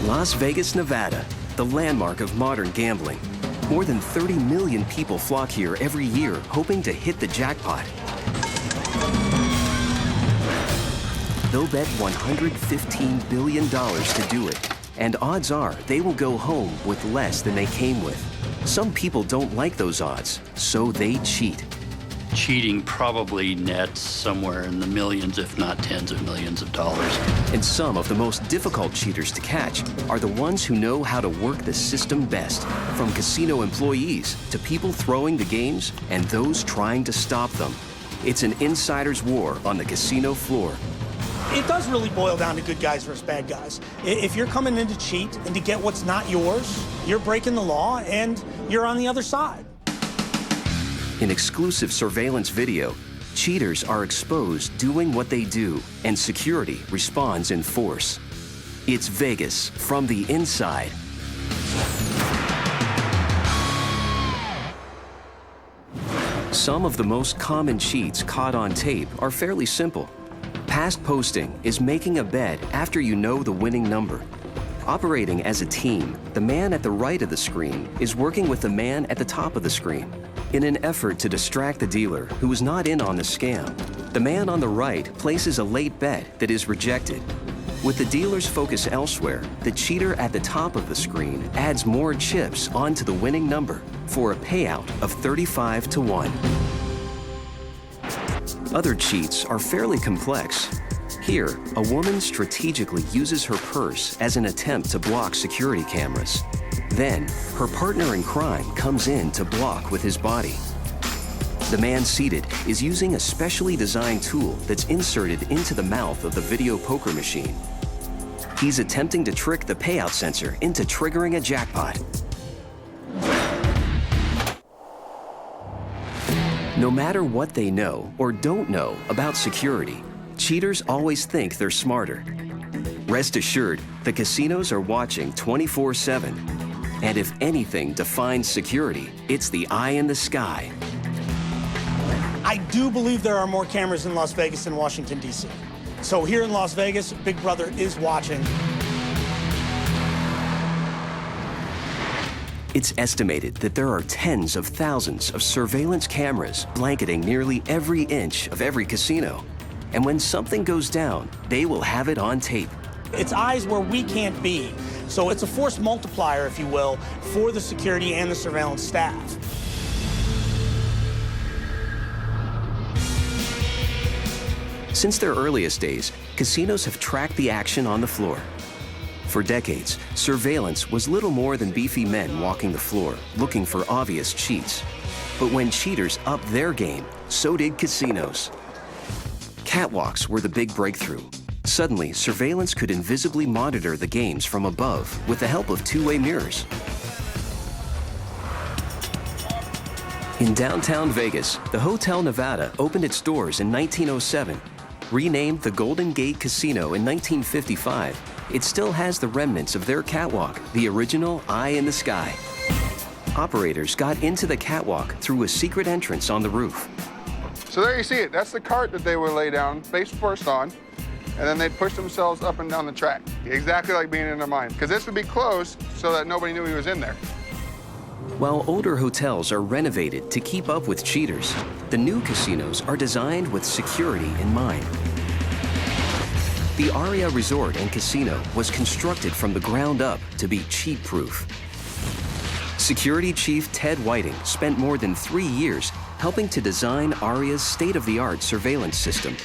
Las Vegas, Nevada, the landmark of modern gambling. More than 30 million people flock here every year, hoping to hit the jackpot. They'll bet $115 billion to do it, and odds are they will go home with less than they came with. Some people don't like those odds, so they cheat. Cheating probably nets somewhere in the millions, if not tens of millions of dollars. And some of the most difficult cheaters to catch are the ones who know how to work the system best, from casino employees to people throwing the games and those trying to stop them. It's an insider's war on the casino floor. It does really boil down to good guys versus bad guys. If you're coming in to cheat and to get what's not yours, you're breaking the law and you're on the other side. In exclusive surveillance video, cheaters are exposed doing what they do, and security responds in force. It's Vegas from the inside. Some of the most common cheats caught on tape are fairly simple. Past posting is making a bet after you know the winning number. Operating as a team, the man at the right of the screen is working with the man at the top of the screen. In an effort to distract the dealer who is not in on the scam, the man on the right places a late bet that is rejected. With the dealer's focus elsewhere, the cheater at the top of the screen adds more chips onto the winning number for a payout of 35 to 1. Other cheats are fairly complex. Here, a woman strategically uses her purse as an attempt to block security cameras. Then, her partner in crime comes in to block with his body. The man seated is using a specially designed tool that's inserted into the mouth of the video poker machine. He's attempting to trick the payout sensor into triggering a jackpot. No matter what they know or don't know about security, cheaters always think they're smarter. Rest assured, the casinos are watching 24/7. And if anything defines security, it's the eye in the sky. I do believe there are more cameras in Las Vegas than Washington, D.C. So here in Las Vegas, Big Brother is watching. It's estimated that there are tens of thousands of surveillance cameras blanketing nearly every inch of every casino. And when something goes down, they will have it on tape. It's eyes where we can't be. So it's a force multiplier, if you will, for the security and the surveillance staff. Since their earliest days, casinos have tracked the action on the floor. For decades, surveillance was little more than beefy men walking the floor, looking for obvious cheats. But when cheaters upped their game, so did casinos. Catwalks were the big breakthrough. Suddenly, surveillance could invisibly monitor the games from above with the help of two-way mirrors. In downtown Vegas, the Hotel Nevada opened its doors in 1907. Renamed the Golden Gate Casino in 1955, it still has the remnants of their catwalk, the original Eye in the Sky. Operators got into the catwalk through a secret entrance on the roof. So there you see it. That's the cart that they would lay down face first on, and then they'd push themselves up and down the track, exactly like being in their mind, because this would be closed so that nobody knew he was in there. While older hotels are renovated to keep up with cheaters, the new casinos are designed with security in mind. The Aria Resort and Casino was constructed from the ground up to be cheat-proof. Security Chief Ted Whiting spent more than 3 years helping to design Aria's state-of-the-art surveillance system.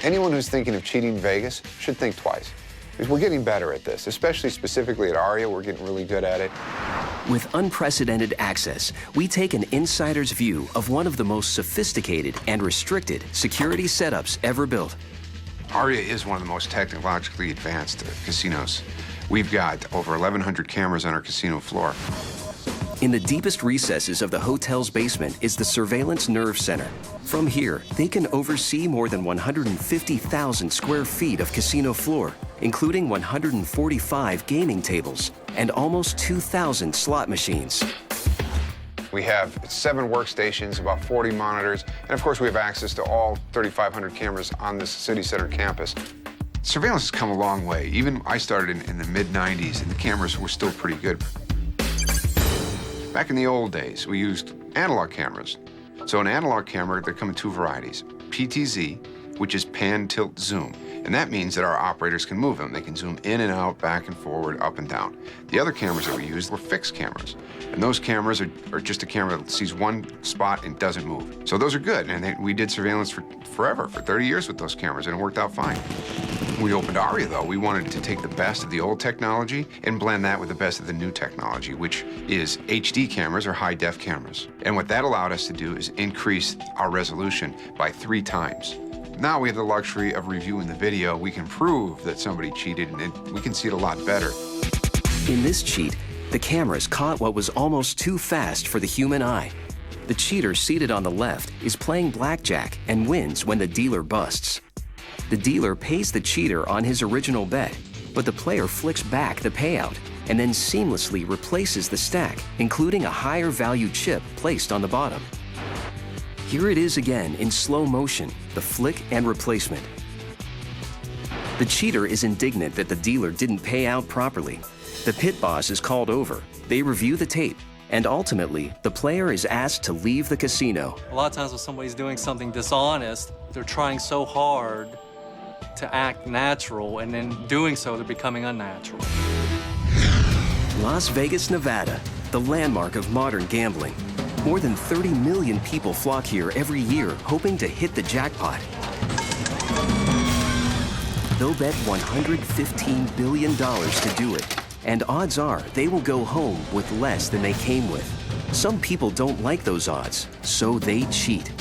Anyone who's thinking of cheating Vegas should think twice. Because we're getting better at this, especially specifically at Aria, we're getting really good at it. With unprecedented access, we take an insider's view of one of the most sophisticated and restricted security setups ever built. Aria is one of the most technologically advanced casinos. We've got over 1,100 cameras on our casino floor. In the deepest recesses of the hotel's basement is the Surveillance Nerve Center. From here, they can oversee more than 150,000 square feet of casino floor, including 145 gaming tables and almost 2,000 slot machines. We have 7 workstations, about 40 monitors, and of course we have access to all 3,500 cameras on this City Center campus. Surveillance has come a long way. Even I started in the mid-90s, and the cameras were still pretty good. Back in the old days, we used analog cameras. So an analog camera, they come in two varieties. PTZ, which is pan, tilt, zoom. And that means that our operators can move them. They can zoom in and out, back and forward, up and down. The other cameras that we used were fixed cameras. And those cameras are just a camera that sees one spot and doesn't move. So those are good. And we did surveillance for forever, for 30 years with those cameras, and it worked out fine. When we opened ARIA, though, we wanted to take the best of the old technology and blend that with the best of the new technology, which is HD cameras or high-def cameras. And what that allowed us to do is increase our resolution by 3 times. Now we have the luxury of reviewing the video. We can prove that somebody cheated, and we can see it a lot better. In this cheat, the cameras caught what was almost too fast for the human eye. The cheater seated on the left is playing blackjack and wins when the dealer busts. The dealer pays the cheater on his original bet, but the player flicks back the payout and then seamlessly replaces the stack, including a higher value chip placed on the bottom. Here it is again in slow motion, the flick and replacement. The cheater is indignant that the dealer didn't pay out properly. The pit boss is called over. They review the tape, and ultimately, the player is asked to leave the casino. A lot of times when somebody's doing something dishonest, they're trying so hard to act natural, and in doing so, they're becoming unnatural. Las Vegas, Nevada, the landmark of modern gambling. More than 30 million people flock here every year, hoping to hit the jackpot. They'll bet $115 billion to do it, and odds are they will go home with less than they came with. Some people don't like those odds, so they cheat.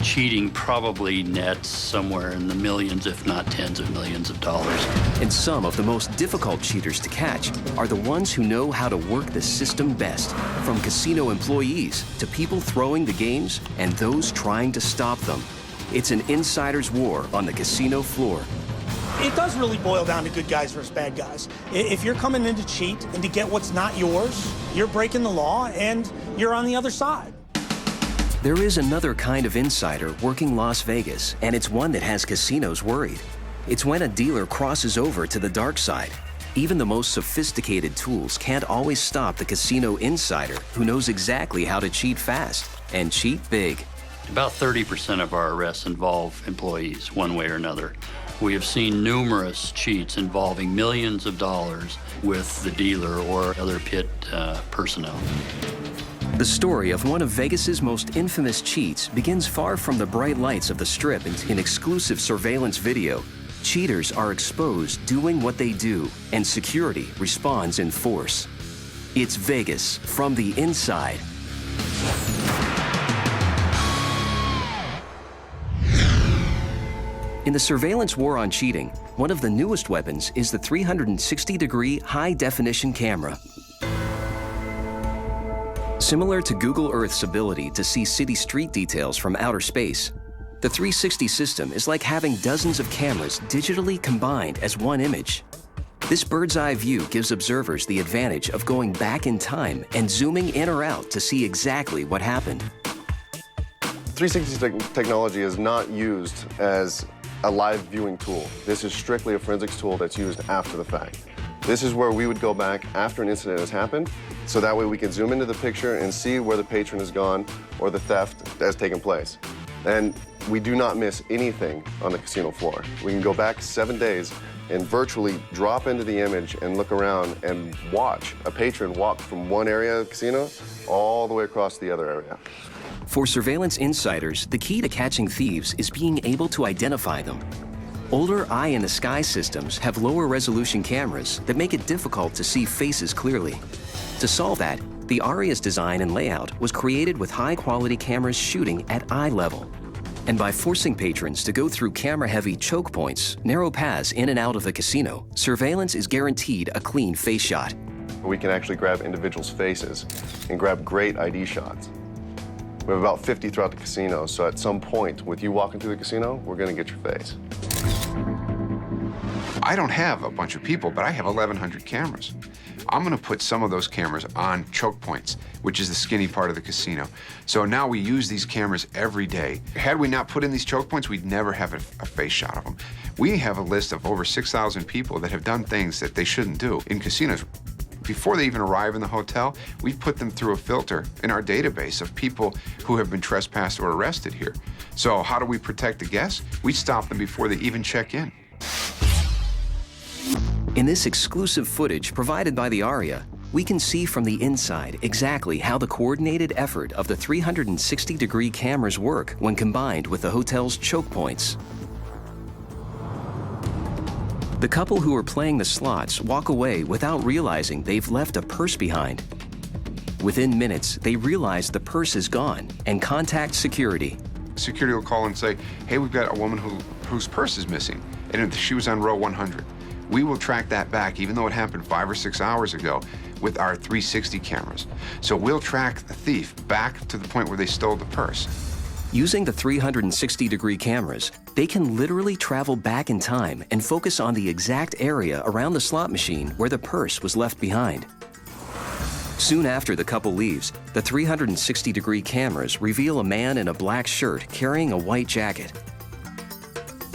Cheating probably nets somewhere in the millions, if not tens of millions of dollars. And some of the most difficult cheaters to catch are the ones who know how to work the system best, from casino employees to people throwing the games and those trying to stop them. It's an insider's war on the casino floor. It does really boil down to good guys versus bad guys. If you're coming in to cheat and to get what's not yours, you're breaking the law and you're on the other side. There is another kind of insider working Las Vegas, and it's one that has casinos worried. It's when a dealer crosses over to the dark side. Even the most sophisticated tools can't always stop the casino insider who knows exactly how to cheat fast and cheat big. About 30% of our arrests involve employees, one way or another. We have seen numerous cheats involving millions of dollars with the dealer or other pit personnel. The story of one of Vegas's most infamous cheats begins far from the bright lights of the Strip in exclusive surveillance video. Cheaters are exposed doing what they do, and security responds in force. It's Vegas from the inside. In the surveillance war on cheating, one of the newest weapons is the 360-degree high-definition camera. Similar to Google Earth's ability to see city street details from outer space, the 360 system is like having dozens of cameras digitally combined as one image. This bird's-eye view gives observers the advantage of going back in time and zooming in or out to see exactly what happened. 360 technology is not used as a live viewing tool. This is strictly a forensics tool that's used after the fact. This is where we would go back after an incident has happened, so that way we can zoom into the picture and see where the patron has gone or the theft has taken place. And we do not miss anything on the casino floor. We can go back 7 days and virtually drop into the image and look around and watch a patron walk from one area of the casino all the way across the other area. For surveillance insiders, the key to catching thieves is being able to identify them. Older eye-in-the-sky systems have lower resolution cameras that make it difficult to see faces clearly. To solve that, the ARIA's design and layout was created with high-quality cameras shooting at eye level. And by forcing patrons to go through camera-heavy choke points, narrow paths in and out of the casino, surveillance is guaranteed a clean face shot. We can actually grab individuals' faces and grab great ID shots. We have about 50 throughout the casino, so at some point, with you walking through the casino, we're gonna get your face. I don't have a bunch of people, but I have 1,100 cameras. I'm going to put some of those cameras on choke points, which is the skinny part of the casino. So now we use these cameras every day. Had we not put in these choke points, we'd never have a face shot of them. We have a list of over 6,000 people that have done things that they shouldn't do in casinos. Before they even arrive in the hotel, we put them through a filter in our database of people who have been trespassed or arrested here. So how do we protect the guests? We stop them before they even check in. In this exclusive footage provided by the ARIA, we can see from the inside exactly how the coordinated effort of the 360-degree cameras work when combined with the hotel's choke points. The couple who are playing the slots walk away without realizing they've left a purse behind. Within minutes, they realize the purse is gone and contact security. Security will call and say, hey, we've got a woman whose purse is missing, and she was on row 100. We will track that back, even though it happened 5 or 6 hours ago, with our 360 cameras. So we'll track the thief back to the point where they stole the purse. Using the 360-degree cameras, they can literally travel back in time and focus on the exact area around the slot machine where the purse was left behind. Soon after the couple leaves, the 360-degree cameras reveal a man in a black shirt carrying a white jacket.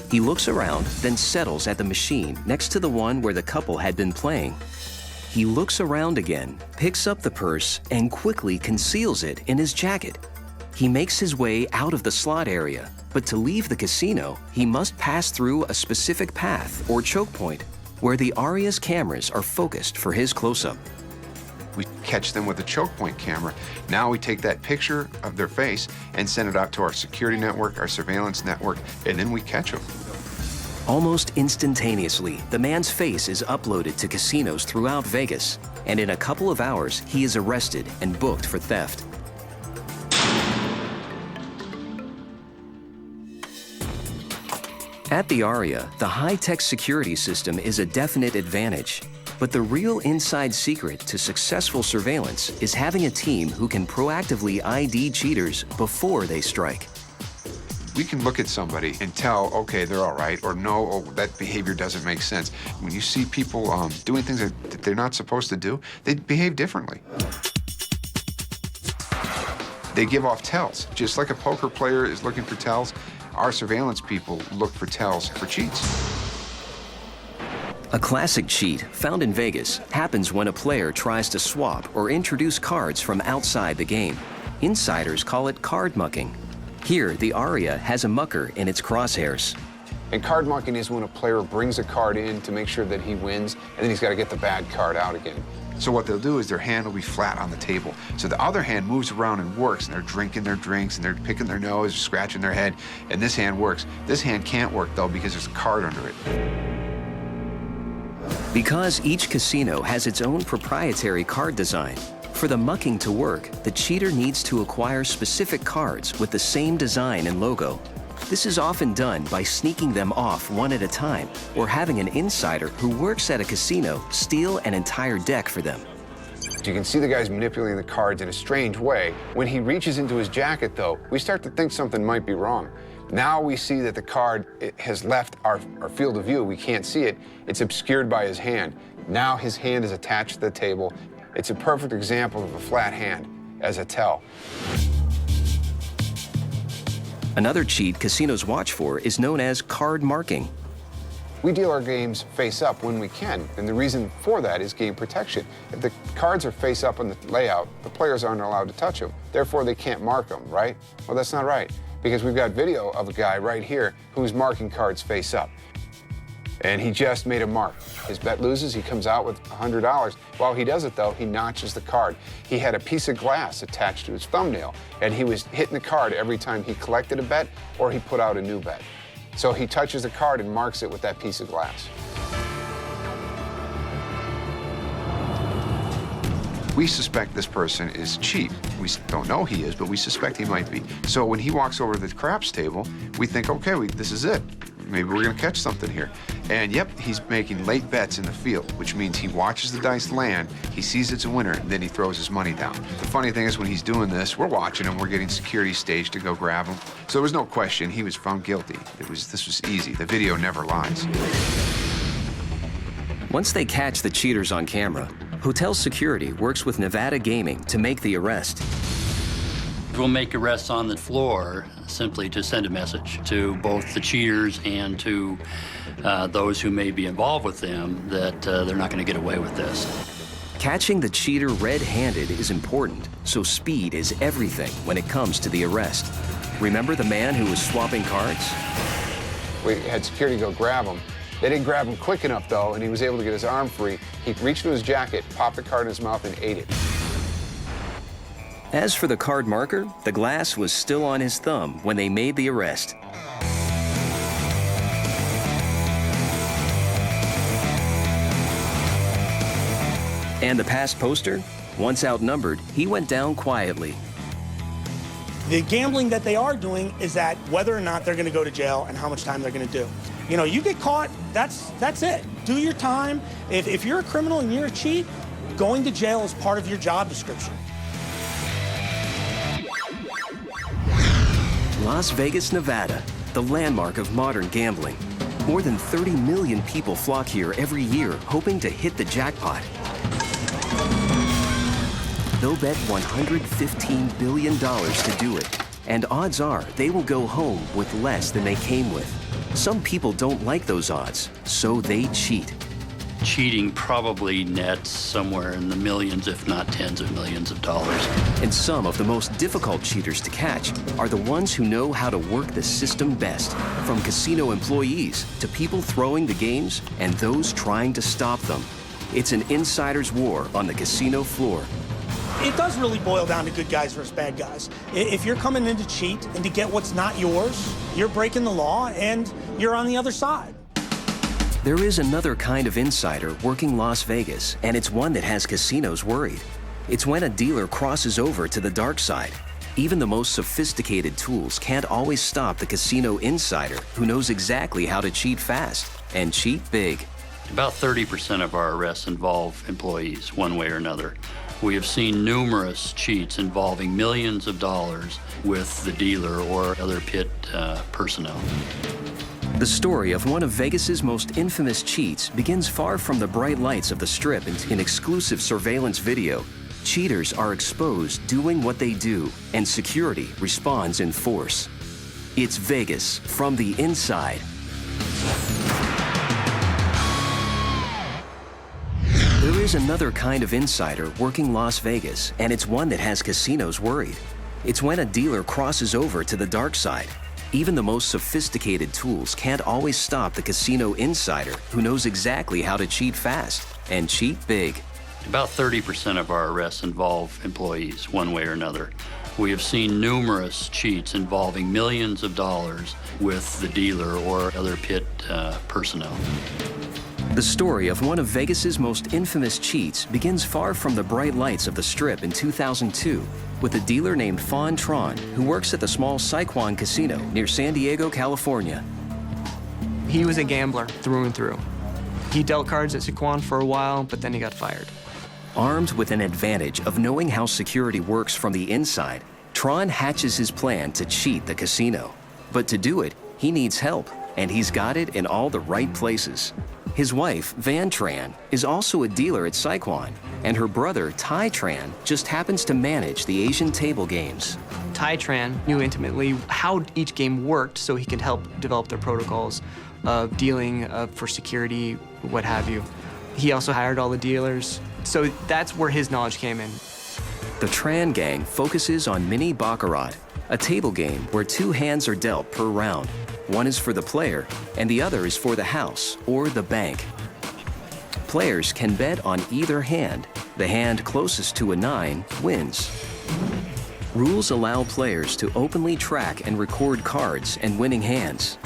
He looks around, then settles at the machine next to the one where the couple had been playing. He looks around again, picks up the purse, and quickly conceals it in his jacket. He makes his way out of the slot area, but to leave the casino, he must pass through a specific path or choke point where the ARIA's cameras are focused for his close-up. We catch them with a choke point camera. Now we take that picture of their face and send it out to our security network, our surveillance network, and then we catch them. Almost instantaneously, the man's face is uploaded to casinos throughout Vegas, and in a couple of hours, he is arrested and booked for theft. At the ARIA, the high-tech security system is a definite advantage. But the real inside secret to successful surveillance is having a team who can proactively ID cheaters before they strike. We can look at somebody and tell, okay, they're all right, or no, oh, that behavior doesn't make sense. When you see people doing things that they're not supposed to do, they behave differently. They give off tells. Just like a poker player is looking for tells, our surveillance people look for tells for cheats. A classic cheat found in Vegas happens when a player tries to swap or introduce cards from outside the game. Insiders call it card mucking. Here, the ARIA has a mucker in its crosshairs. And card mucking is when a player brings a card in to make sure that he wins, and then he's got to get the bad card out again. So what they'll do is their hand will be flat on the table. So the other hand moves around and works, and they're drinking their drinks, and they're picking their nose, scratching their head, and this hand works. This hand can't work, though, because there's a card under it. Because each casino has its own proprietary card design, for the mucking to work, the cheater needs to acquire specific cards with the same design and logo. This is often done by sneaking them off one at a time or having an insider who works at a casino steal an entire deck for them. You can see the guy's manipulating the cards in a strange way. When he reaches into his jacket, though, we start to think something might be wrong. Now we see that the card has left our field of view. We can't see it. It's obscured by his hand. Now his hand is attached to the table. It's a perfect example of a flat hand as a tell. Another cheat casinos watch for is known as card marking. We deal our games face up when we can, and the reason for that is game protection. If the cards are face up on the layout, the players aren't allowed to touch them. Therefore, they can't mark them, right? Well, that's not right, because we've got video of a guy right here who's marking cards face up. And he just made a mark. His bet loses, he comes out with $100. While he does it, though, he notches the card. He had a piece of glass attached to his thumbnail, and he was hitting the card every time he collected a bet or he put out a new bet. So he touches the card and marks it with that piece of glass. We suspect this person is cheap. We don't know he is, but we suspect he might be. So when he walks over to the craps table, we think, okay, this is it. Maybe we're gonna catch something here. And yep, he's making late bets in the field, which means he watches the dice land, he sees it's a winner, and then he throws his money down. The funny thing is when he's doing this, we're watching him, we're getting security staged to go grab him. So there was no question, he was found guilty. This was easy. The video never lies. Once they catch the cheaters on camera, hotel security works with Nevada Gaming to make the arrest. We'll make arrests on the floor simply to send a message to both the cheaters and to those who may be involved with them that they're not going to get away with this. Catching the cheater red-handed is important, so speed is everything when it comes to the arrest. Remember the man who was swapping cards? We had security go grab him. They didn't grab him quick enough, though, and he was able to get his arm free. He reached into his jacket, popped the card in his mouth, and ate it. As for the card marker, the glass was still on his thumb when they made the arrest. And the pass poster? Once outnumbered, he went down quietly. The gambling that they are doing is that whether or not they're going to go to jail and how much time they're going to do. You know, you get caught, that's it. Do your time. If you're a criminal and you're a cheat, going to jail is part of your job description. Las Vegas, Nevada, the landmark of modern gambling. More than 30 million people flock here every year hoping to hit the jackpot. They'll bet $115 billion to do it, and odds are they will go home with less than they came with. Some people don't like those odds, so they cheat. Cheating probably nets somewhere in the millions, if not tens of millions of dollars. And some of the most difficult cheaters to catch are the ones who know how to work the system best, from casino employees to people throwing the games and those trying to stop them. It's an insider's war on the casino floor. It does really boil down to good guys versus bad guys. If you're coming in to cheat and to get what's not yours, you're breaking the law and you're on the other side. There is another kind of insider working Las Vegas, and it's one that has casinos worried. It's when a dealer crosses over to the dark side. Even the most sophisticated tools can't always stop the casino insider who knows exactly how to cheat fast and cheat big. About 30% of our arrests involve employees, one way or another. We have seen numerous cheats involving millions of dollars with the dealer or other pit personnel. The story of one of Vegas's most infamous cheats begins far from the bright lights of the Strip in exclusive surveillance video. Cheaters are exposed doing what they do, and security responds in force. It's Vegas from the inside. There is another kind of insider working Las Vegas, and it's one that has casinos worried. It's when a dealer crosses over to the dark side. Even the most sophisticated tools can't always stop the casino insider who knows exactly how to cheat fast and cheat big. About 30% of our arrests involve employees, one way or another. We have seen numerous cheats involving millions of dollars with the dealer or other pit personnel. The story of one of Vegas's most infamous cheats begins far from the bright lights of the Strip in 2002 with a dealer named Fawn Tron who works at the small Sycuan Casino near San Diego, California. He was a gambler through and through. He dealt cards at Sycuan for a while, but then he got fired. Armed with an advantage of knowing how security works from the inside, Tron hatches his plan to cheat the casino. But to do it, he needs help, and he's got it in all the right places. His wife, Van Tran, is also a dealer at Sycuan, and her brother, Tai Tran, just happens to manage the Asian table games. Tai Tran knew intimately how each game worked, so he could help develop their protocols of dealing for security, what have you. He also hired all the dealers, so that's where his knowledge came in. The Tran gang focuses on mini baccarat, a table game where 2 hands are dealt per round. One is for the player, and the other is for the house or the bank. Players can bet on either hand. The hand closest to a 9 wins. Rules allow players to openly track and record cards and winning hands.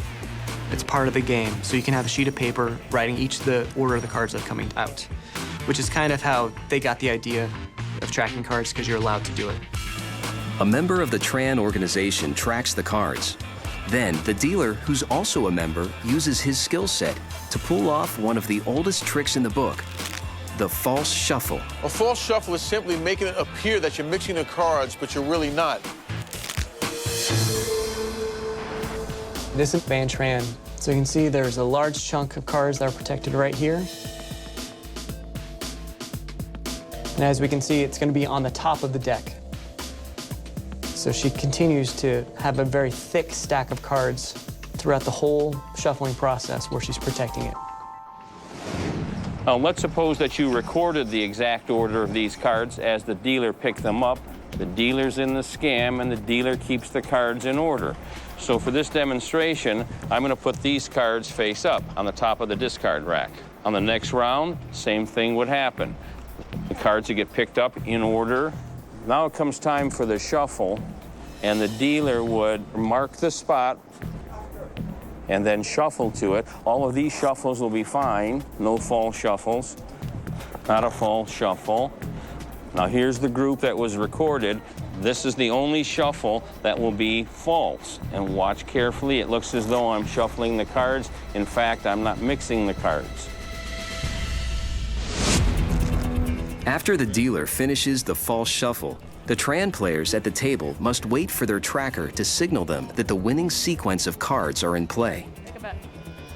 It's part of the game, so you can have a sheet of paper writing each the order of the cards that are coming out, which is kind of how they got the idea of tracking cards, because you're allowed to do it. A member of the Tran organization tracks the cards. Then, the dealer, who's also a member, uses his skill set to pull off one of the oldest tricks in the book, the false shuffle. A false shuffle is simply making it appear that you're mixing the cards, but you're really not. This is Van Tran. So you can see there's a large chunk of cards that are protected right here. And as we can see, it's going to be on the top of the deck. So she continues to have a very thick stack of cards throughout the whole shuffling process where she's protecting it. Now, let's suppose that you recorded the exact order of these cards as the dealer picked them up. The dealer's in the scam, and the dealer keeps the cards in order. So for this demonstration, I'm going to put these cards face up on the top of the discard rack. On the next round, same thing would happen. The cards would get picked up in order. Now it comes time for the shuffle, and the dealer would mark the spot and then shuffle to it. All of these shuffles will be fine. No false shuffles. Not a false shuffle. Now here's the group that was recorded. This is the only shuffle that will be false. And watch carefully. It looks as though I'm shuffling the cards. In fact, I'm not mixing the cards. After the dealer finishes the false shuffle, the Tran players at the table must wait for their tracker to signal them that the winning sequence of cards are in play.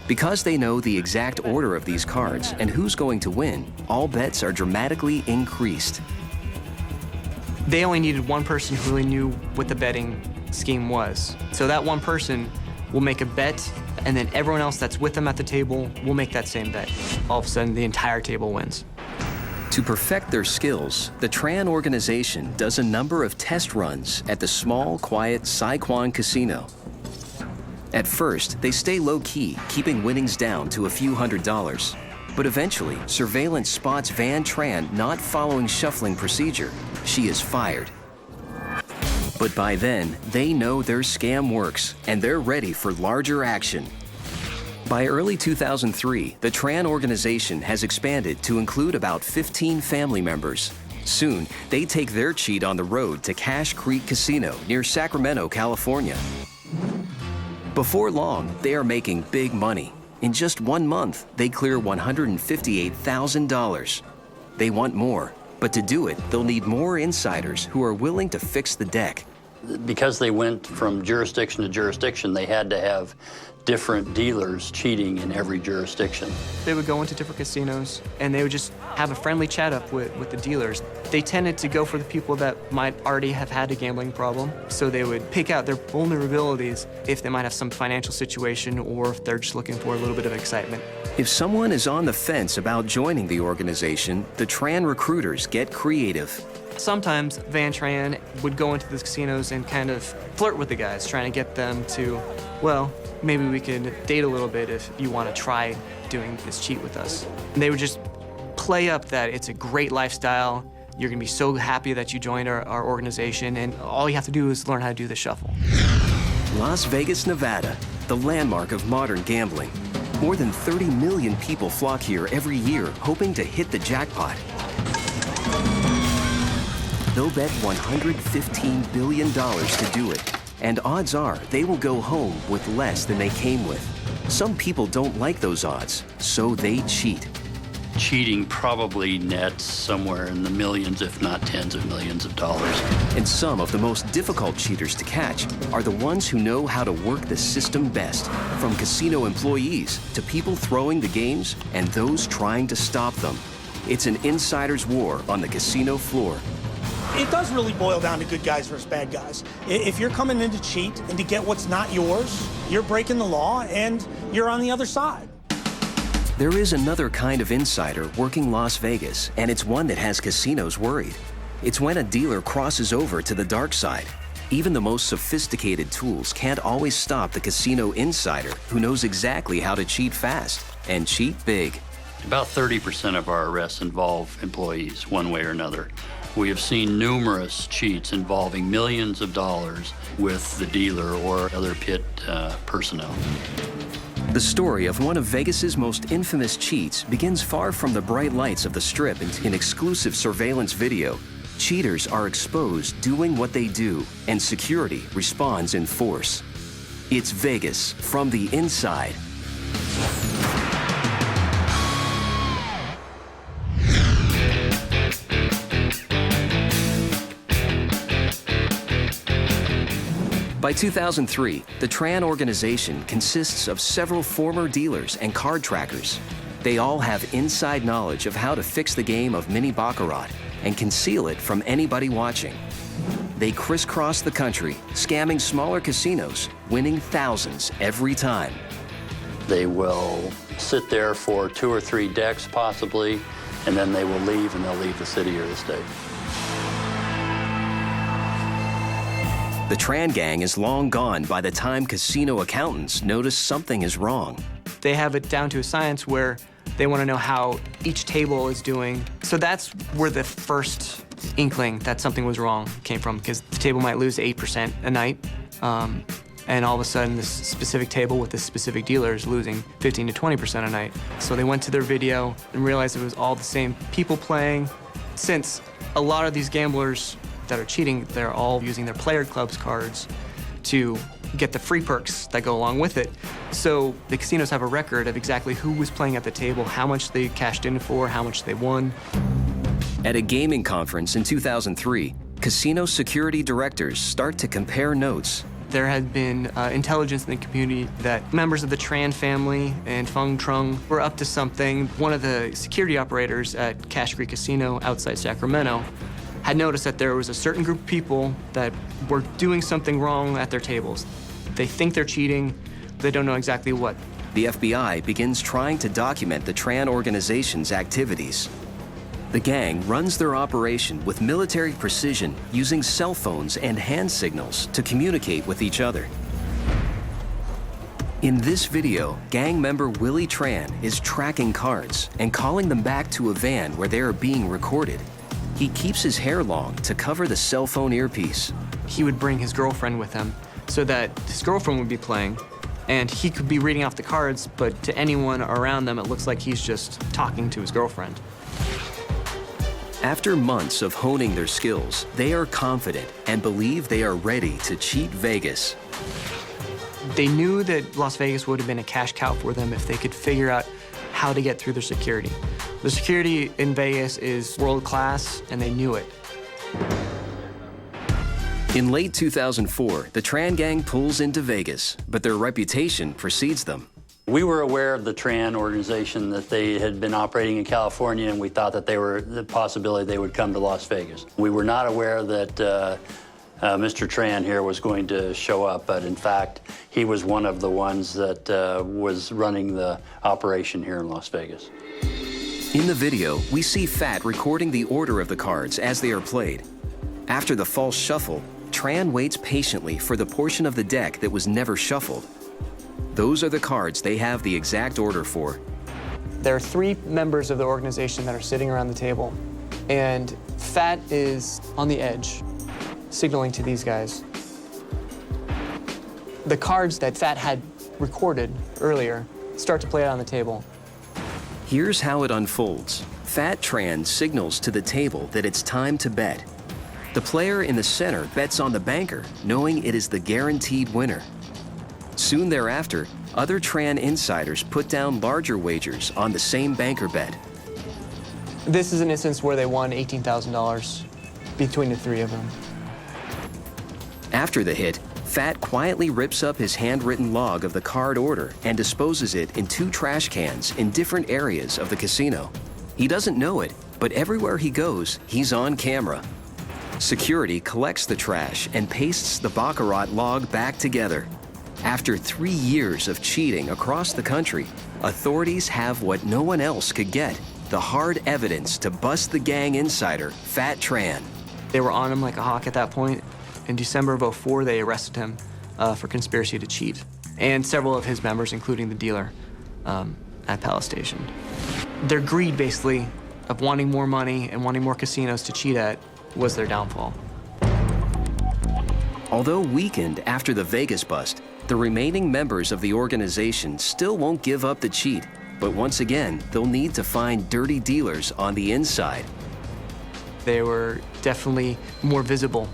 Because they know the exact order of these cards and who's going to win, all bets are dramatically increased. They only needed one person who really knew what the betting scheme was. So that one person will make a bet, and then everyone else that's with them at the table will make that same bet. All of a sudden, the entire table wins. To perfect their skills, the Tran organization does a number of test runs at the small, quiet Sai Kwan Casino. At first, they stay low-key, keeping winnings down to a few $100s. But eventually, surveillance spots Van Tran not following shuffling procedure. She is fired. But by then, they know their scam works, and they're ready for larger action. By early 2003, the Tran organization has expanded to include about 15 family members. Soon, they take their cheat on the road to Cache Creek Casino near Sacramento, California. Before long, they are making big money. In just 1 month, they clear $158,000. They want more, but to do it, they'll need more insiders who are willing to fix the deck. Because they went from jurisdiction to jurisdiction, they had to have different dealers cheating in every jurisdiction. They would go into different casinos, and they would just have a friendly chat up with the dealers. They tended to go for the people that might already have had a gambling problem, so they would pick out their vulnerabilities if they might have some financial situation or if they're just looking for a little bit of excitement. If someone is on the fence about joining the organization, the Tran recruiters get creative. Sometimes Van Tran would go into the casinos and kind of flirt with the guys, trying to get them to, well, maybe we could date a little bit if you want to try doing this cheat with us. And they would just play up that it's a great lifestyle, you're going to be so happy that you joined our organization, and all you have to do is learn how to do the shuffle. Las Vegas, Nevada, the landmark of modern gambling. More than 30 million people flock here every year, hoping to hit the jackpot. They'll bet $115 billion to do it, and odds are they will go home with less than they came with. Some people don't like those odds, so they cheat. Cheating probably nets somewhere in the millions, if not tens of millions of dollars. And some of the most difficult cheaters to catch are the ones who know how to work the system best, from casino employees to people throwing the games and those trying to stop them. It's an insider's war on the casino floor. It does really boil down to good guys versus bad guys. If you're coming in to cheat and to get what's not yours, you're breaking the law and you're on the other side. There is another kind of insider working Las Vegas, and it's one that has casinos worried. It's when a dealer crosses over to the dark side. Even the most sophisticated tools can't always stop the casino insider who knows exactly how to cheat fast and cheat big. About 30% of our arrests involve employees, one way or another. We have seen numerous cheats involving millions of dollars with the dealer or other pit personnel. The story of one of Vegas's most infamous cheats begins far from the bright lights of the Strip in exclusive surveillance video. Cheaters are exposed doing what they do, and security responds in force. It's Vegas from the inside. By 2003, the Tran organization consists of several former dealers and card trackers. They all have inside knowledge of how to fix the game of mini baccarat and conceal it from anybody watching. They crisscross the country, scamming smaller casinos, winning thousands every time. They will sit there for 2 or 3 decks possibly, and then they will leave, and they'll leave the city or the state. The Tran gang is long gone by the time casino accountants notice something is wrong. They have it down to a science where they want to know how each table is doing. So that's where the first inkling that something was wrong came from, because the table might lose 8% a night, and all of a sudden this specific table with this specific dealer is losing 15 to 20% a night. So they went to their video and realized it was all the same people playing. Since a lot of these gamblers that are cheating, they're all using their Player Clubs cards to get the free perks that go along with it. So the casinos have a record of exactly who was playing at the table, how much they cashed in for, how much they won. At a gaming conference in 2003, casino security directors start to compare notes. There had been intelligence in the community that members of the Tran family and Feng Trung were up to something. One of the security operators at Cache Creek Casino outside Sacramento had noticed that there was a certain group of people that were doing something wrong at their tables. They think they're cheating, they don't know exactly what. The FBI begins trying to document the Tran organization's activities. The gang runs their operation with military precision, using cell phones and hand signals to communicate with each other. In this video, gang member Willie Tran is tracking cards and calling them back to a van where they are being recorded. He keeps his hair long to cover the cell phone earpiece. He would bring his girlfriend with him so that his girlfriend would be playing, and he could be reading off the cards, but to anyone around them, it looks like he's just talking to his girlfriend. After months of honing their skills, they are confident and believe they are ready to cheat Vegas. They knew that Las Vegas would have been a cash cow for them if they could figure out how to get through their security. The security in Vegas is world-class, and they knew it. In late 2004, the Tran gang pulls into Vegas, but their reputation precedes them. We were aware of the Tran organization, that they had been operating in California, and we thought that they were the possibility they would come to Las Vegas. We were not aware that Mr. Tran here was going to show up, but in fact, he was one of the ones that was running the operation here in Las Vegas. In the video, we see Fat recording the order of the cards as they are played. After the false shuffle, Tran waits patiently for the portion of the deck that was never shuffled. Those are the cards they have the exact order for. There are 3 members of the organization that are sitting around the table, and Fat is on the edge, signaling to these guys. The cards that Fat had recorded earlier start to play out on the table. Here's how it unfolds. Fat Tran signals to the table that it's time to bet. The player in the center bets on the banker, knowing it is the guaranteed winner. Soon thereafter, other Tran insiders put down larger wagers on the same banker bet. This is an instance where they won $18,000 between the 3 of them. After the hit, Fat quietly rips up his handwritten log of the card order and disposes it in 2 trash cans in different areas of the casino. He doesn't know it, but everywhere he goes, he's on camera. Security collects the trash and pastes the Baccarat log back together. After 3 years of cheating across the country, authorities have what no one else could get: the hard evidence to bust the gang insider, Fat Tran. They were on him like a hawk at that point. In December of '04, they arrested him for conspiracy to cheat, and several of his members, including the dealer at Palace Station. Their greed, basically, of wanting more money and wanting more casinos to cheat at was their downfall. Although weakened after the Vegas bust, the remaining members of the organization still won't give up the cheat, but once again, they'll need to find dirty dealers on the inside. They were definitely more visible.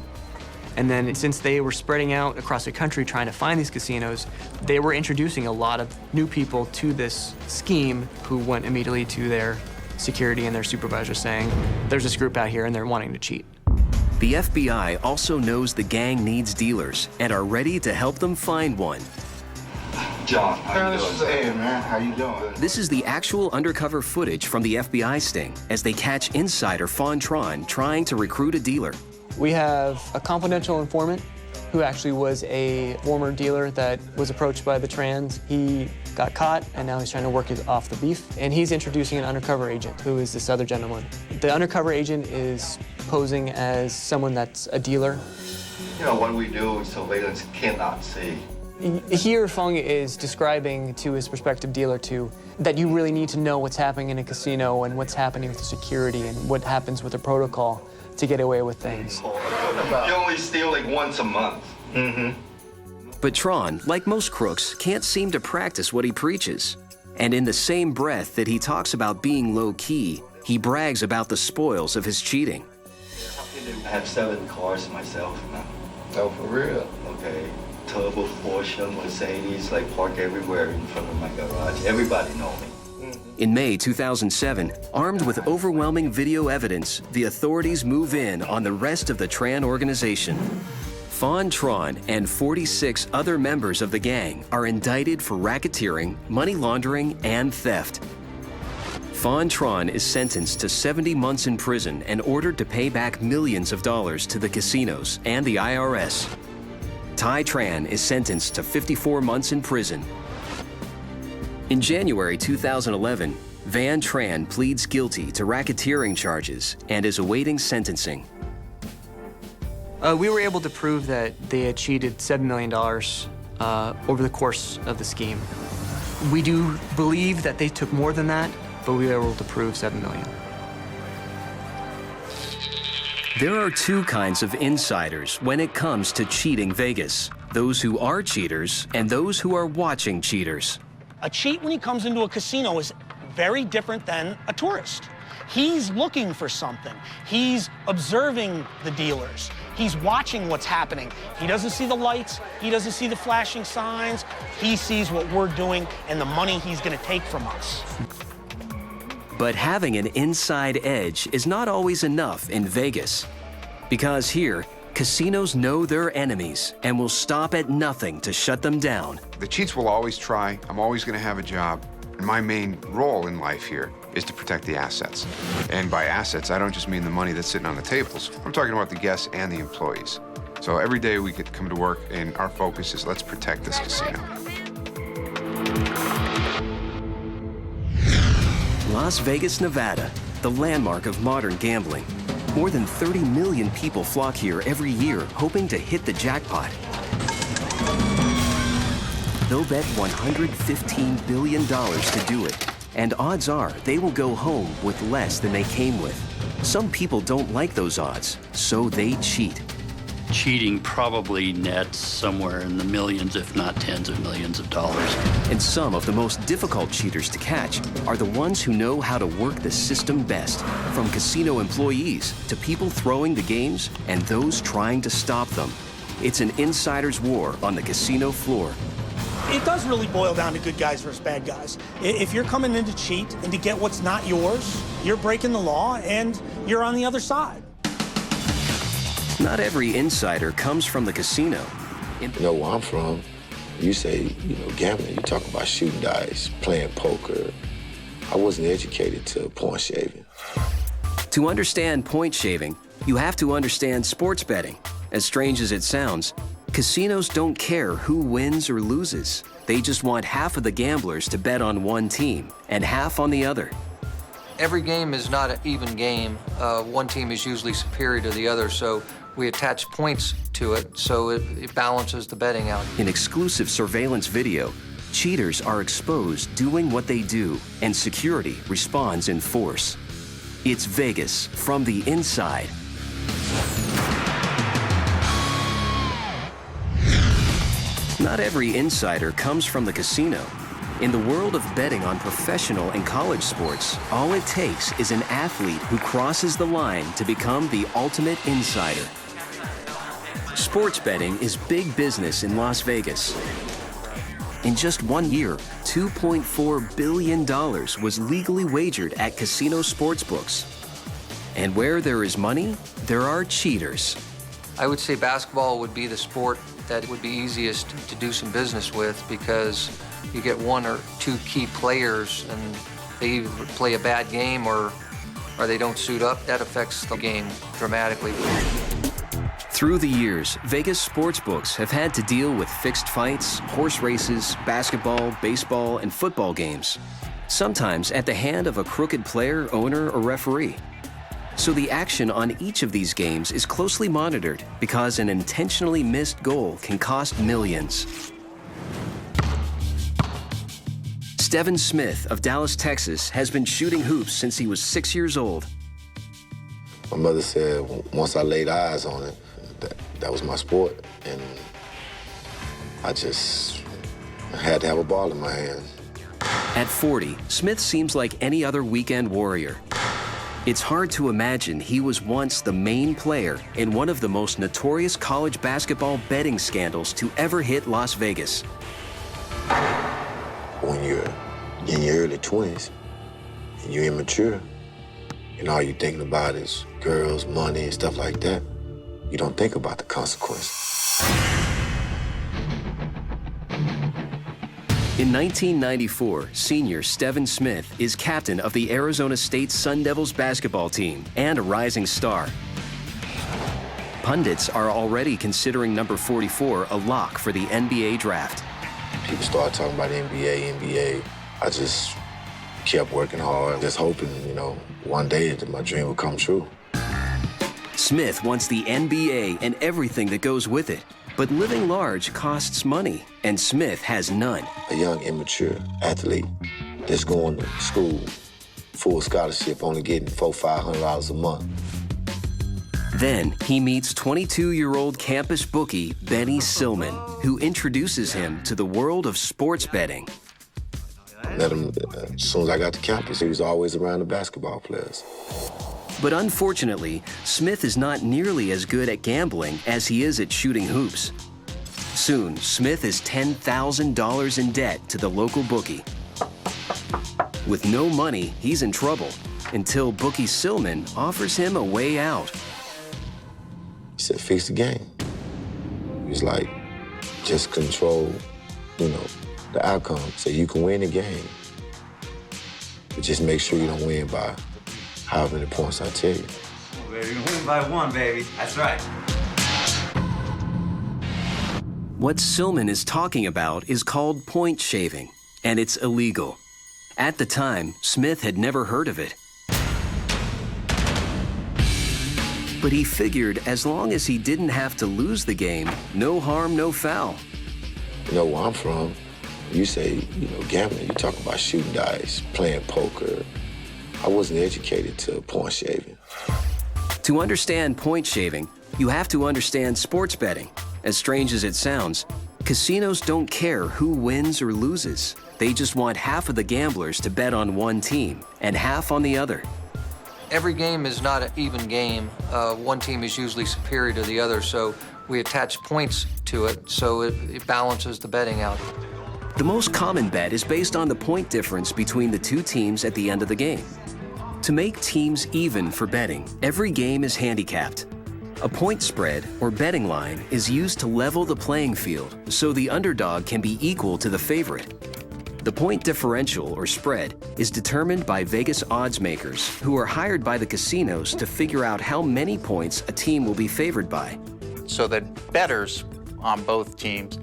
And then since they were spreading out across the country trying to find these casinos, they were introducing a lot of new people to this scheme who went immediately to their security and their supervisor saying, there's this group out here and they're wanting to cheat. The FBI also knows the gang needs dealers and are ready to help them find one. John, how you doing? Hey, man, how you doing? This is the actual undercover footage from the FBI sting as they catch insider Fawn Tron trying to recruit a dealer. We have a confidential informant who actually was a former dealer that was approached by the trans. He got caught, and now he's trying to work off the beef. And he's introducing an undercover agent, who is this other gentleman. The undercover agent is posing as someone that's a dealer. You know, what we do, surveillance cannot see. Here, Fung is describing to his prospective dealer, that you really need to know what's happening in a casino and what's happening with the security and what happens with the protocol to get away with things. You only steal like once a month. But Tron, like most crooks, can't seem to practice what he preaches. And in the same breath that he talks about being low-key, he brags about the spoils of his cheating. I have 7 cars myself now. Oh, for real? Okay. Turbo, Porsche, Mercedes, like park everywhere in front of my garage. Everybody know me. In May 2007, armed with overwhelming video evidence, the authorities move in on the rest of the Tran organization. Fawn Tron and 46 other members of the gang are indicted for racketeering, money laundering, and theft. Fawn Tron is sentenced to 70 months in prison and ordered to pay back millions of dollars to the casinos and the IRS. Tai Tran is sentenced to 54 months in prison. In January 2011, Van Tran pleads guilty to racketeering charges and is awaiting sentencing. We were able to prove that they had cheated $7 million over the course of the scheme. We do believe that they took more than that, but we were able to prove $7 million. There are 2 kinds of insiders when it comes to cheating Vegas: those who are cheaters and those who are watching cheaters. A cheat when he comes into a casino is very different than a tourist. He's looking for something. He's observing the dealers. He's watching what's happening. He doesn't see the lights. He doesn't see the flashing signs. He sees what we're doing and the money he's going to take from us. But having an inside edge is not always enough in Vegas. Because here, casinos know their enemies and will stop at nothing to shut them down. The cheats will always try. I'm always going to have a job. And my main role in life here is to protect the assets. And by assets, I don't just mean the money that's sitting on the tables. I'm talking about the guests and the employees. So every day we get to come to work, and our focus is let's protect this casino. Las Vegas, Nevada, the landmark of modern gambling. More than 30 million people flock here every year, hoping to hit the jackpot. They'll bet $115 billion to do it, and odds are they will go home with less than they came with. Some people don't like those odds, so they cheat. Cheating probably nets somewhere in the millions, if not tens of millions of dollars. And some of the most difficult cheaters to catch are the ones who know how to work the system best, from casino employees to people throwing the games and those trying to stop them. It's an insider's war on the casino floor. It does really boil down to good guys versus bad guys. If you're coming in to cheat and to get what's not yours, you're breaking the law and you're on the other side. Not every insider comes from the casino. You know where I'm from, you say, gambling, you talk about shooting dice, playing poker. I wasn't educated to point shaving. To understand point shaving, you have to understand sports betting. As strange as it sounds, casinos don't care who wins or loses. They just want half of the gamblers to bet on one team and half on the other. Every game is not an even game. One team is usually superior to the other, so we attach points to it, so it balances the betting out. In exclusive surveillance video, cheaters are exposed doing what they do, and security responds in force. It's Vegas from the inside. Not every insider comes from the casino. In the world of betting on professional and college sports, all it takes is an athlete who crosses the line to become the ultimate insider. Sports betting is big business in Las Vegas. In just 1 year, $2.4 billion was legally wagered at casino sportsbooks. And where there is money, there are cheaters. I would say basketball would be the sport that would be easiest to do some business with because you get one or two key players and they either play a bad game or they don't suit up, that affects the game dramatically. Through the years, Vegas sportsbooks have had to deal with fixed fights, horse races, basketball, baseball, and football games, sometimes at the hand of a crooked player, owner, or referee. So the action on each of these games is closely monitored because an intentionally missed goal can cost millions. Stephen Smith of Dallas, Texas, has been shooting hoops since he was 6 years old. My mother said once I laid eyes on it, that was my sport, and I just had to have a ball in my hand. At 40, Smith seems like any other weekend warrior. It's hard to imagine he was once the main player in one of the most notorious college basketball betting scandals to ever hit Las Vegas. When you're in your early 20s and you're immature and all you're thinking about is girls, money, and stuff like that, you don't think about the consequences. In 1994, senior Stephen Smith is captain of the Arizona State Sun Devils basketball team and a rising star. Pundits are already considering number 44 a lock for the NBA draft. People started talking about NBA. I just kept working hard, just hoping, one day that my dream would come true. Smith wants the NBA and everything that goes with it. But living large costs money, and Smith has none. A young, immature athlete that's going to school, full scholarship, only getting $400-500 a month. Then he meets 22-year-old campus bookie Benny Silman, who introduces him to the world of sports betting. I met him as soon as I got to campus. He was always around the basketball players. But unfortunately, Smith is not nearly as good at gambling as he is at shooting hoops. Soon, Smith is $10,000 in debt to the local bookie. With no money, he's in trouble until bookie Silman offers him a way out. He said, fix the game. He was like, just control, the outcome. So you can win the game, but just make sure you don't win by however many points I tell you. Well, baby, you win by one, baby. That's right. What Silman is talking about is called point shaving, and it's illegal. At the time, Smith had never heard of it. But he figured as long as he didn't have to lose the game, no harm, no foul. You know where I'm from, you say, gambling, you talk about shooting dice, playing poker. I wasn't educated to point shaving. To understand point shaving, you have to understand sports betting. As strange as it sounds, casinos don't care who wins or loses. They just want half of the gamblers to bet on one team and half on the other. Every game is not an even game. One team is usually superior to the other, so we attach points to it, so it balances the betting out. The most common bet is based on the point difference between the two teams at the end of the game. To make teams even for betting, every game is handicapped. A point spread, or betting line, is used to level the playing field so the underdog can be equal to the favorite. The point differential, or spread, is determined by Vegas odds makers, who are hired by the casinos to figure out how many points a team will be favored by. So that bettors on both teams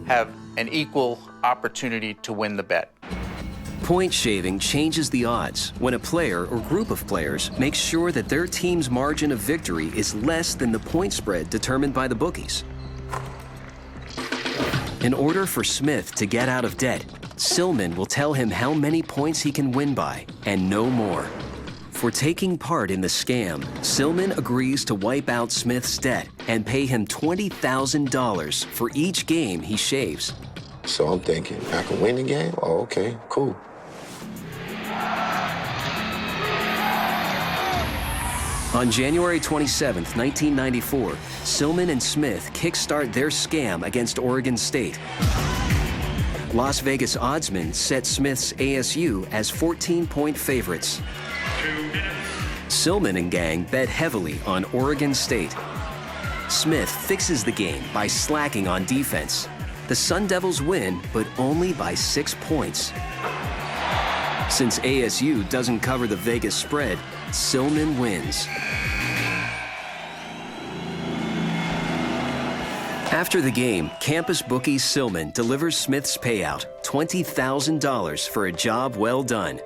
have an equal opportunity to win the bet. Point shaving changes the odds when a player or group of players makes sure that their team's margin of victory is less than the point spread determined by the bookies. In order for Smith to get out of debt, Silman will tell him how many points he can win by, and no more. For taking part in the scam, Silman agrees to wipe out Smith's debt and pay him $20,000 for each game he shaves. So I'm thinking, I can win the game? Oh, okay, cool. On January 27, 1994, Silman and Smith kickstart their scam against Oregon State. Las Vegas oddsmen set Smith's ASU as 14-point favorites. Silman and gang bet heavily on Oregon State. Smith fixes the game by slacking on defense. The Sun Devils win, but only by 6 points. Since ASU doesn't cover the Vegas spread, Silman wins. After the game, campus bookie Silman delivers Smith's payout, $20,000 for a job well done.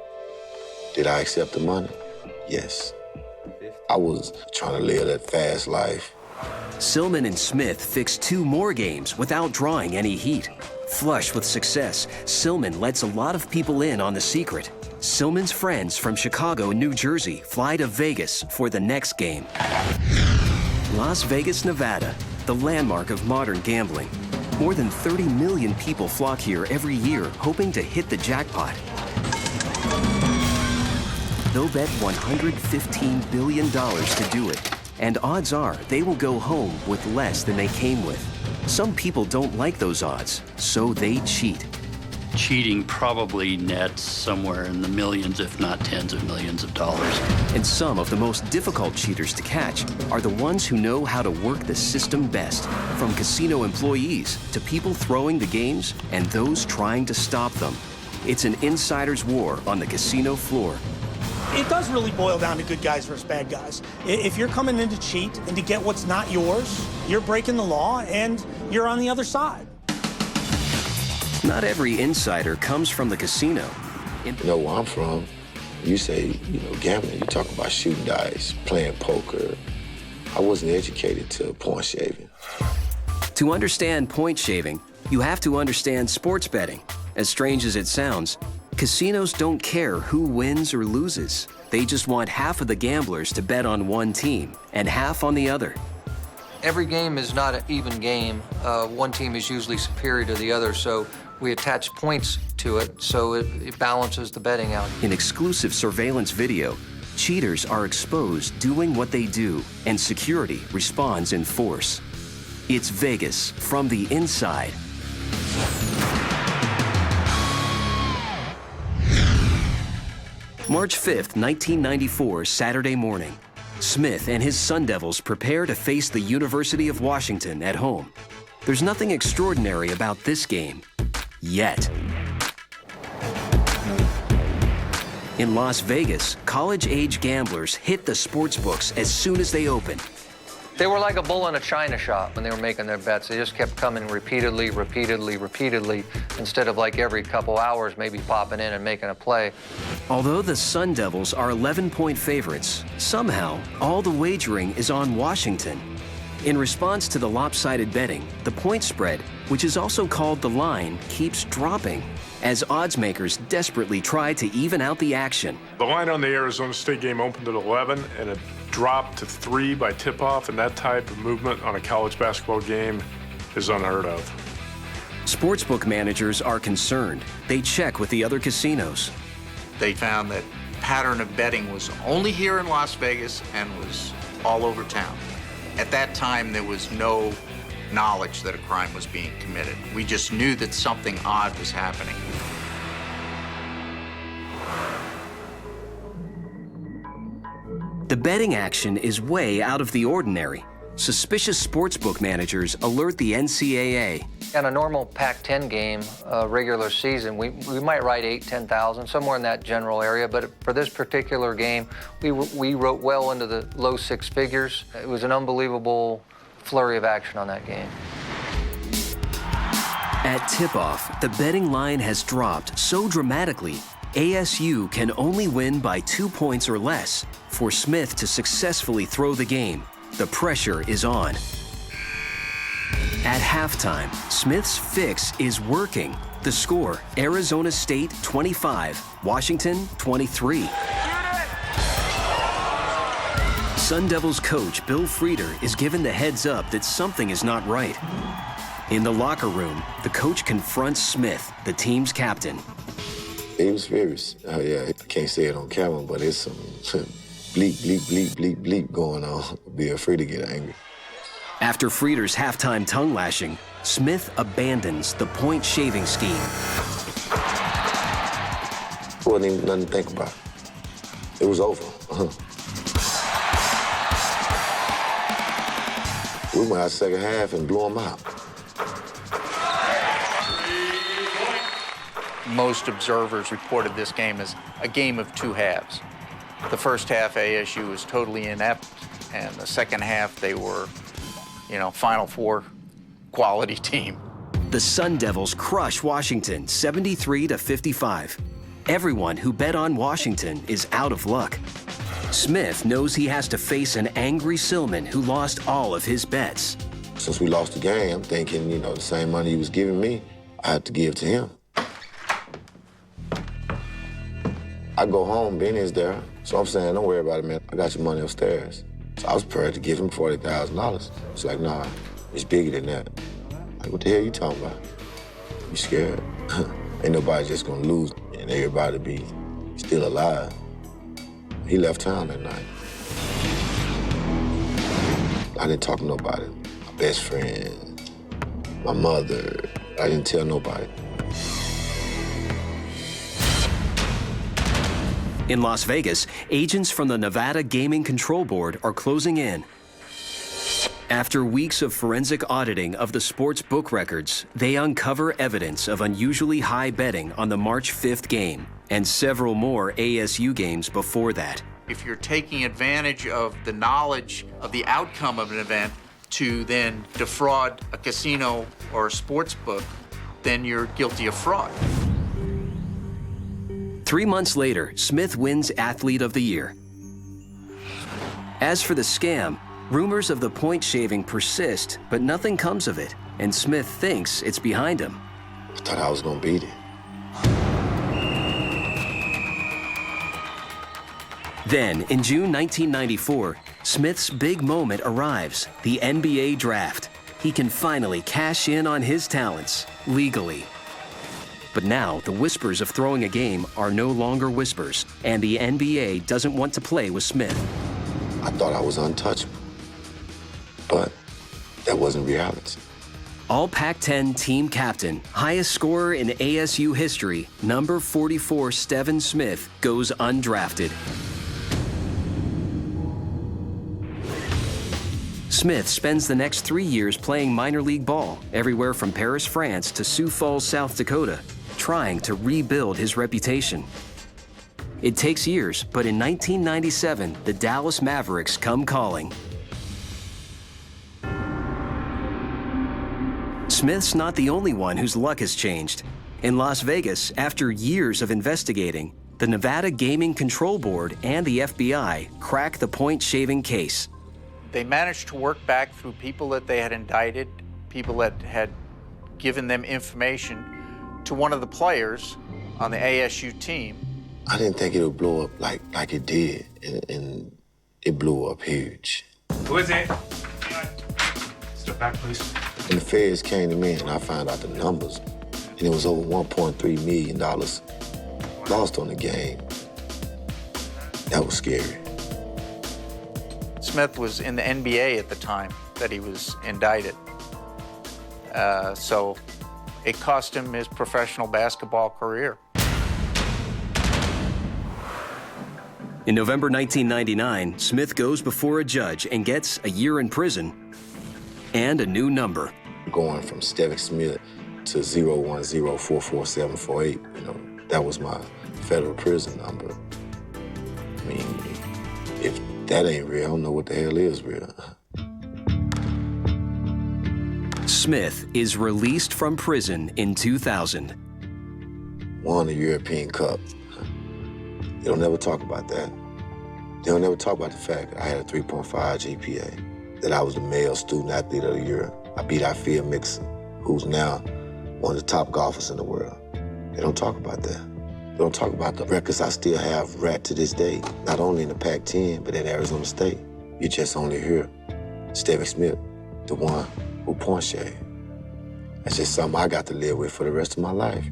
Did I accept the money? Yes. I was trying to live that fast life. Silman and Smith fixed 2 more games without drawing any heat. Flush with success, Silman lets a lot of people in on the secret. Silman's friends from Chicago and New Jersey fly to Vegas for the next game. Las Vegas, Nevada, the landmark of modern gambling. More than 30 million people flock here every year hoping to hit the jackpot. They'll bet $115 billion to do it. And odds are they will go home with less than they came with. Some people don't like those odds, so they cheat. Cheating probably nets somewhere in the millions, if not tens of millions of dollars. And some of the most difficult cheaters to catch are the ones who know how to work the system best, from casino employees to people throwing the games and those trying to stop them. It's an insider's war on the casino floor. It does really boil down to good guys versus bad guys. If you're coming in to cheat and to get what's not yours, you're breaking the law and you're on the other side. Not every insider comes from the casino. You know where I'm from, you say, gambling, you talk about shooting dice, playing poker. I wasn't educated to point shaving. To understand point shaving, you have to understand sports betting. As strange as it sounds, casinos don't care who wins or loses. They just want half of the gamblers to bet on one team and half on the other. Every game is not an even game. One team is usually superior to the other, so we attach points to it, so it balances the betting out. In exclusive surveillance video, cheaters are exposed doing what they do, and security responds in force. It's Vegas from the inside. March 5th, 1994, Saturday morning. Smith and his Sun Devils prepare to face the University of Washington at home. There's nothing extraordinary about this game, yet. In Las Vegas, college-age gamblers hit the sports books as soon as they open. They were like a bull in a china shop when they were making their bets. They just kept coming repeatedly, instead of like every couple hours maybe popping in and making a play. Although the Sun Devils are 11-point favorites, somehow all the wagering is on Washington. In response to the lopsided betting, the point spread, which is also called the line, keeps dropping as odds makers desperately try to even out the action. The line on the Arizona State game opened at 11 and it dropped to 3 by tip-off, and that type of movement on a college basketball game is unheard of. Sportsbook managers are concerned. They check with the other casinos. They found that pattern of betting was only here in Las Vegas and was all over town. At that time, there was no knowledge that a crime was being committed. We just knew that something odd was happening. The betting action is way out of the ordinary. Suspicious sportsbook managers alert the NCAA. In a normal Pac-10 game, regular season, we might write 8,000, 10,000, somewhere in that general area. But for this particular game, we wrote well into the low 6 figures. It was an unbelievable flurry of action on that game. At tip-off, the betting line has dropped so dramatically, ASU can only win by 2 points or less. For Smith to successfully throw the game, the pressure is on. At halftime, Smith's fix is working. The score, Arizona State 25, Washington 23. Sun Devils coach Bill Frieder is given the heads up that something is not right. In the locker room, the coach confronts Smith, the team's captain. He was furious. Yeah, I can't say it on camera, but it's some bleep, bleep, bleep, bleep, bleep going on. Be afraid to get angry. After Frieder's halftime tongue lashing, Smith abandons the point shaving scheme. Wasn't even nothing to think about. It was over. We went out second half and blew them out. most observers reported this game as a game of two halves. The first half, ASU was totally inept, and the second half, they were, Final Four quality team. The Sun Devils crush Washington 73-55. Everyone who bet on Washington is out of luck. Smith knows he has to face an angry Silman who lost all of his bets. Since we lost the game, I'm thinking, the same money he was giving me, I had to give to him. I go home, Benny's there, so I'm saying, don't worry about it, man. I got your money upstairs. So I was prepared to give him $40,000. It's like, nah, it's bigger than that. Like, what the hell you talking about? You scared? Ain't nobody just gonna lose and everybody be still alive. He left town that night. I didn't talk to nobody. My best friend, my mother, I didn't tell nobody. In Las Vegas, agents from the Nevada Gaming Control Board are closing in. After weeks of forensic auditing of the sports book records, they uncover evidence of unusually high betting on the March 5th game and several more ASU games before that. If you're taking advantage of the knowledge of the outcome of an event to then defraud a casino or a sports book, then you're guilty of fraud. 3 months later, Smith wins Athlete of the Year. As for the scam, rumors of the point shaving persist, but nothing comes of it, and Smith thinks it's behind him. I thought I was gonna beat it. Then, in June 1994, Smith's big moment arrives, the NBA draft. He can finally cash in on his talents, legally. But now, the whispers of throwing a game are no longer whispers, and the NBA doesn't want to play with Smith. I thought I was untouchable, but that wasn't reality. All Pac-10 team captain, highest scorer in ASU history, number 44 Steven Smith, goes undrafted. Smith spends the next 3 years playing minor league ball, everywhere from Paris, France to Sioux Falls, South Dakota, trying to rebuild his reputation. It takes years, but in 1997, the Dallas Mavericks come calling. Smith's not the only one whose luck has changed. In Las Vegas, after years of investigating, the Nevada Gaming Control Board and the FBI crack the point shaving case. They managed to work back through people that they had indicted, people that had given them information, to one of the players on the ASU team. I didn't think it would blow up like it did, and it blew up huge. Who is it? Step back, please. When the feds came to me and I found out the numbers, and it was over $1.3 million lost on the game, that was scary. Smith was in the NBA at the time that he was indicted. So it cost him his professional basketball career. In November 1999, Smith goes before a judge and gets a year in prison and a new number. Going from Steven Smith to 010444748, that was my federal prison number. I mean, if that ain't real, I don't know what the hell is real. Smith is released from prison in 2000. Won the European Cup. They don't never talk about that. They don't never talk about the fact that I had a 3.5 GPA, that I was the male student athlete of the year. I beat Phil Mixon, who's now one of the top golfers in the world. They don't talk about that. They don't talk about the records I still have right to this day, not only in the Pac-10, but at Arizona State. You just only hear Steven Smith, the one who point shaved. That's just something I got to live with for the rest of my life,